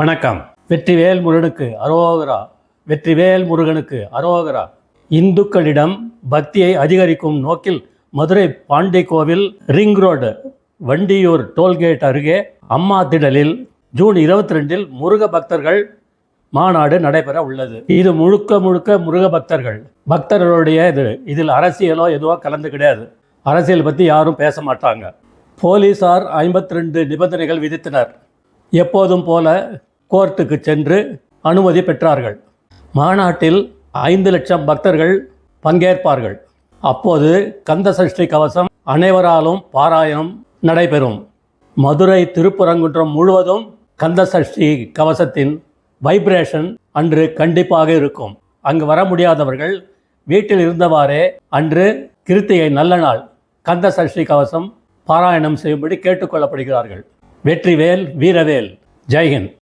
வணக்கம். வெற்றிவேல் முருகனுக்கு அரோகரா. வெற்றிவேல் முருகனுக்கு அரோகரா. இந்துக்களிடம் பக்தியை அதிகரிக்கும் நோக்கில் மதுரை பாண்டி கோவில் ரிங் ரோடு வண்டியூர் டோல்கேட் அருகே அம்மா திடலில் ஜூன் 22 முருக பக்தர்கள் மாநாடு நடைபெற உள்ளது. இது முழுக்க முருக பக்தர்களுடைய இதில் அரசியலோ எதுவோ கலந்து கிடையாது. அரசியல் பற்றி யாரும் பேச மாட்டாங்க. போலீசார் 52 நிபந்தனைகள் விதித்தனர். எப்போதும் போல கோர்ட்டுக்கு சென்று அனுமதி பெற்றார்கள். மாநாட்டில் 5 லட்சம் பக்தர்கள் பங்கேற்பார்கள். அப்போது கந்த சஷ்டி கவசம் அனைவராலும் பாராயணம் நடைபெறும். மதுரை திருப்பரங்குன்றம் முழுவதும் கந்த சஷ்டி கவசத்தின் வைப்ரேஷன் அன்று கண்டிப்பாக இருக்கும். அங்கு வர முடியாதவர்கள் வீட்டில் இருந்தவாறே அன்று கிருத்திகை நல்ல நாள் கந்த சஷ்டி கவசம் பாராயணம் செய்யும்படி கேட்டுக்கொள்ளப்படுகிறார்கள். வெற்றிவேல் வீரவேல். ஜெய்ஹிந்த்.